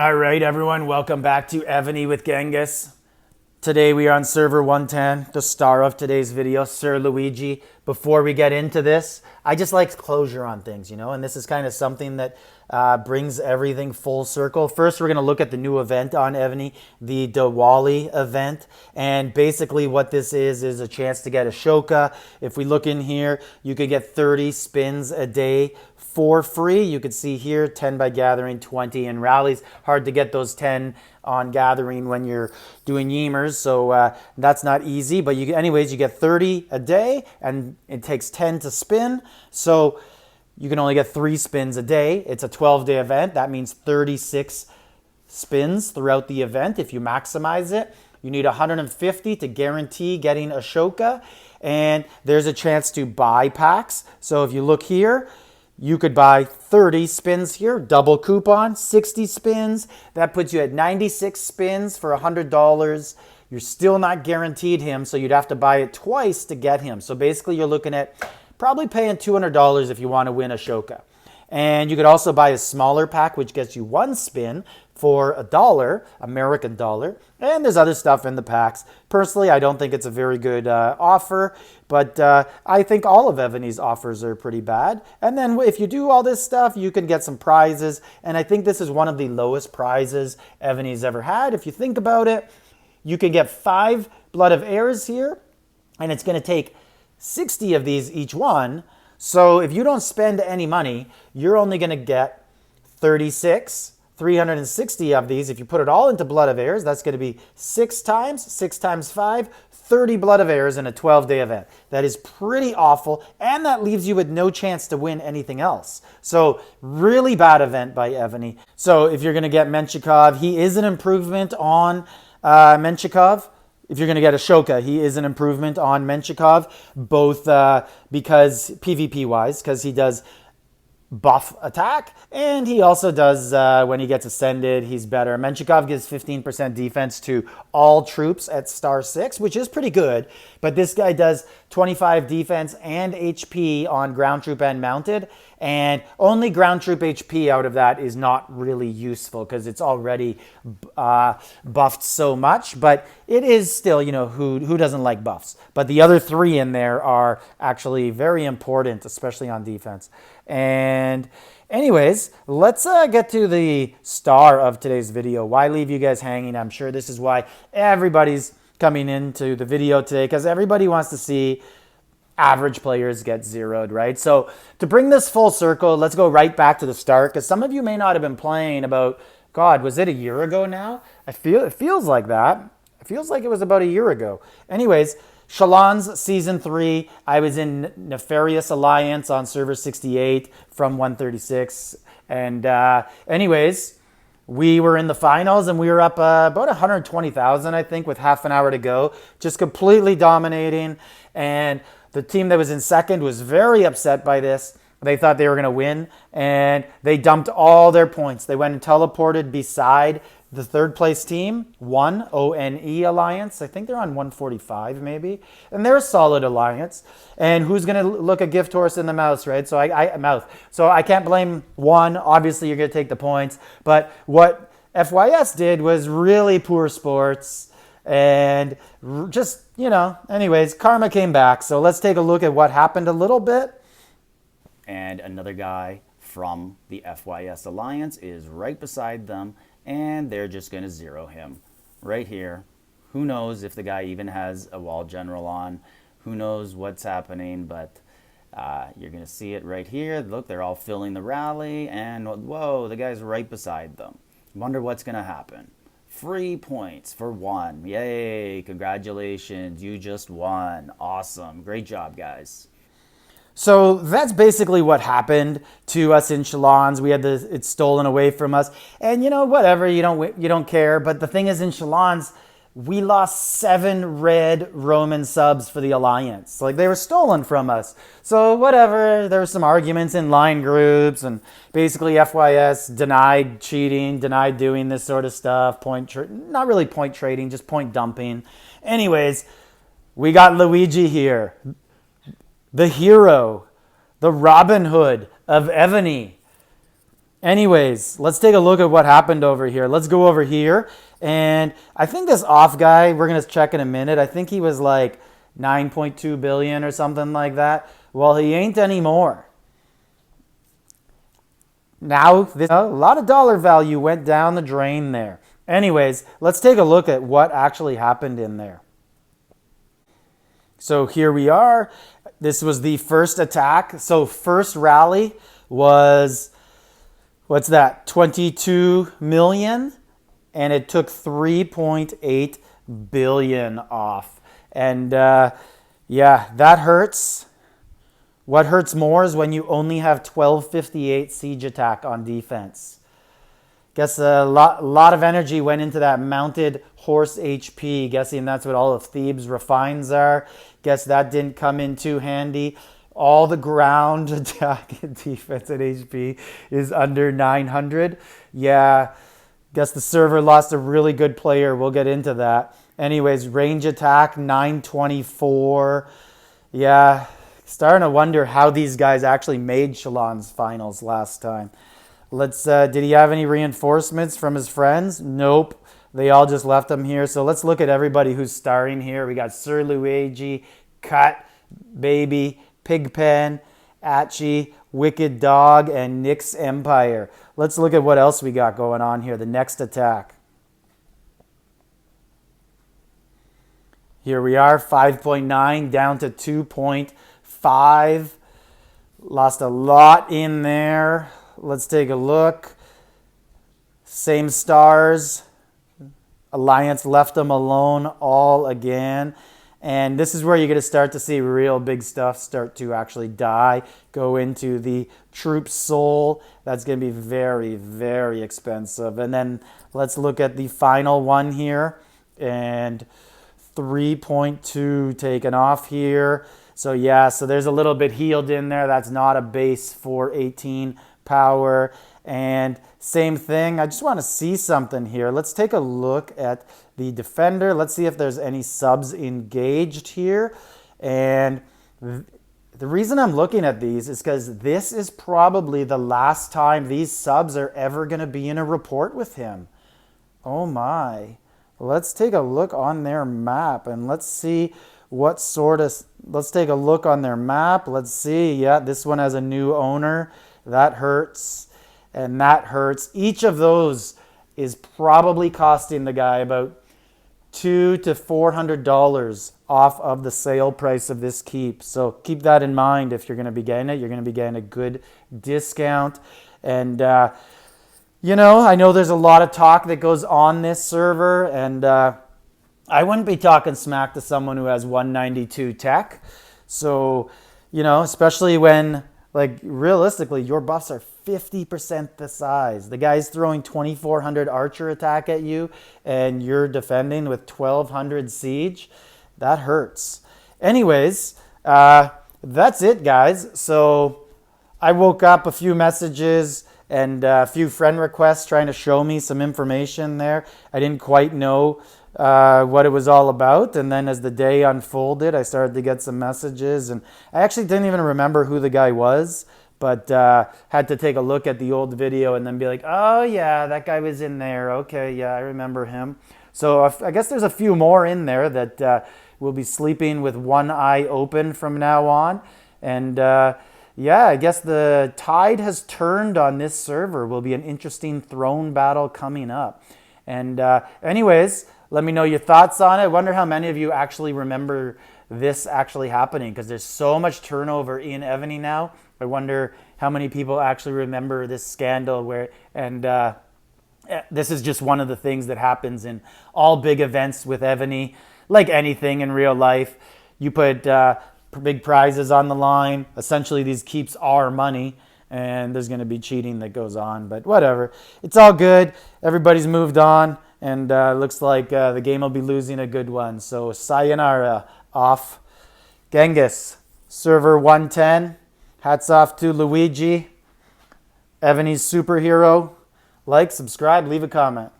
All right, everyone, welcome back to Evony with Genghis. Today we are on server 110, the star of today's video, Sir Luigi. Before we get into this, I just like closure on things, and this is kind of something that brings everything full circle. First, we're going to look at the new event on Evony, the Diwali event. And basically what this is a chance to get a Shoka. If we look in here, you could get 30 spins a day for free. You could see here 10 by gathering, 20 in rallies. Hard to get those 10 on gathering when you're doing Yemers, so that's not easy. But anyways, you get 30 a day, and it takes 10 to spin. So you can only get 3 spins a day. It's a 12-day event. That means 36 spins throughout the event. If you maximize it, you need 150 to guarantee getting Ashoka, and there's a chance to buy packs. So if you look here, you could buy 30 spins here, double coupon, 60 spins. That puts you at 96 spins for $100. You're still not guaranteed him, so you'd have to buy it twice to get him. So basically you're looking at probably paying $200 if you want to win Ashoka. And you could also buy a smaller pack, which gets you 1 spin for $1, American dollar. And there's other stuff in the packs. Personally, I don't think it's a very good offer, but I think all of Evony's offers are pretty bad. And then if you do all this stuff, you can get some prizes. And I think this is one of the lowest prizes Evony's ever had. If you think about it, you can get 5 Blood of Heirs here, and it's going to take 60 of these each one. So if you don't spend any money, you're only going to get 36, 360 of these. If you put it all into Blood of Heirs, that's going to be 6 times 5, 30 Blood of Heirs in a 12-day event. That is pretty awful, and that leaves you with no chance to win anything else. So really bad event by Evony. So if you're going to get Menshikov, he is an improvement on Menshikov. If you're going to get Ashoka, he is an improvement on Menshikov, both because PvP-wise, because he does buff attack, and he also does, when he gets ascended, he's better. Menshikov gives 15% defense to all troops at star 6, which is pretty good, but this guy does 25 defense and HP on ground troop and mounted, and only ground troop HP out of that is not really useful because it's already buffed so much, but it is still, who doesn't like buffs? But the other 3 in there are actually very important, especially on defense. And anyways, let's get to the star of today's video. Why leave you guys hanging? I'm sure this is why everybody's coming into the video today, because everybody wants to see average players get zeroed, right? So to bring this full circle, let's go right back to the start, because some of you may not have been playing about, God, was it a year ago now? It feels like that. It feels like it was about a year ago. Anyways, Chalons Season 3, I was in Nefarious Alliance on server 68 from 136. And anyways, we were in the finals, and we were up about 120,000, I think, with half an hour to go. Just completely dominating. And the team that was in second was very upset by this. They thought they were going to win, and they dumped all their points. They went and teleported beside the third place team, ONE Alliance. I think they're on 145 maybe. And they're a solid alliance. And who's going to look a gift horse in the mouth, right? So I can't blame ONE. Obviously, you're going to take the points. But what FYS did was really poor sports. And just, anyways, Karma came back. So let's take a look at what happened a little bit. And another guy from the FYS Alliance is right beside them, and they're just going to zero him right here. Who knows if the guy even has a wall general on. Who knows what's happening, but you're going to see it right here. Look, they're all filling the rally, and whoa, the guy's right beside them. Wonder what's going to happen. Free points for ONE. Yay, congratulations, you just won. Awesome, great job, guys. So that's basically what happened to us in Chalons. We had it stolen away from us, and whatever, you don't care. But the thing is, in Chalons, we lost 7 red Roman subs for the Alliance. Like, they were stolen from us. So whatever, there were some arguments in line groups, and basically FYS denied cheating, denied doing this sort of stuff. Not really point trading, just point dumping. Anyways, we got Luigi here. The hero, the Robin Hood of Evony. Anyways, let's take a look at what happened over here. Let's go over here. And I think this off guy, we're going to check in a minute. I think he was like 9.2 billion or something like that. Well, he ain't anymore. Now, a lot of dollar value went down the drain there. Anyways, let's take a look at what actually happened in there. So here we are. This was the first attack. So first rally was, what's that, 22 million? And it took 3.8 billion off. And yeah, that hurts. What hurts more is when you only have 1258 siege attack on defense. Guess a lot of energy went into that mounted horse HP. Guessing that's what all of Thebes refines are. Guess that didn't come in too handy. All the ground attack and defense at HP is under 900. Yeah, guess the server lost a really good player. We'll get into that. Anyways, range attack 924. Yeah, starting to wonder how these guys actually made Chalons finals last time. Did he have any reinforcements from his friends? Nope. They all just left him here. So let's look at everybody who's starring here. We got Sir Luigi, Cut, Baby, Pigpen, Atchi, Wicked Dog, and Nick's Empire. Let's look at what else we got going on here. The next attack. Here we are, 5.9 down to 2.5. Lost a lot in there. Let's take a look. Same stars. Alliance left them alone all again. And this is where you're going to start to see real big stuff start to actually die. Go into the troop soul. That's going to be very, very expensive. And then let's look at the final one here. And 3.2 taken off here. So yeah, so there's a little bit healed in there. That's not a base for 18 power. And same thing, I just want to see something here. Let's take a look at the defender. Let's see if there's any subs engaged here. And the reason I'm looking at these is because this is probably the last time these subs are ever going to be in a report with him. Oh my. Let's take a look on their map and let's see what sort of, let's take a look on their map. Let's see. Yeah, this one has a new owner. That hurts. And that hurts. Each of those is probably costing the guy about $200 to $400 off of the sale price of this keep. So keep that in mind if you're going to be getting it. You're going to be getting a good discount. And, you know, I know there's a lot of talk that goes on this server. And I wouldn't be talking smack to someone who has 192 tech. So, you know, especially when, like, realistically, your buffs are 50% the size. The guy's throwing 2,400 archer attack at you, and you're defending with 1,200 siege. That hurts. Anyways, that's it, guys. So I woke up a few messages and a few friend requests trying to show me some information there. I didn't quite know what it was all about, and then as the day unfolded I started to get some messages, and I actually didn't even remember who the guy was, but had to take a look at the old video and then be like, oh yeah, that guy was in there, okay, yeah, I remember him. So I guess there's a few more in there that will be sleeping with one eye open from now on. And yeah, I guess the tide has turned on this server. Will be an interesting throne battle coming up. And anyways, let me know your thoughts on it. I wonder how many of you actually remember this actually happening, because there's so much turnover in Evony now. I wonder how many people actually remember this scandal this is just one of the things that happens in all big events with Evony. Like anything in real life, you put big prizes on the line. Essentially, these keeps are money, and there's going to be cheating that goes on, but whatever. It's all good. Everybody's moved on, and looks like the game will be losing a good one. So sayonara off. Genghis, server 110. Hats off to Luigi, Evony's superhero. Like, subscribe, leave a comment.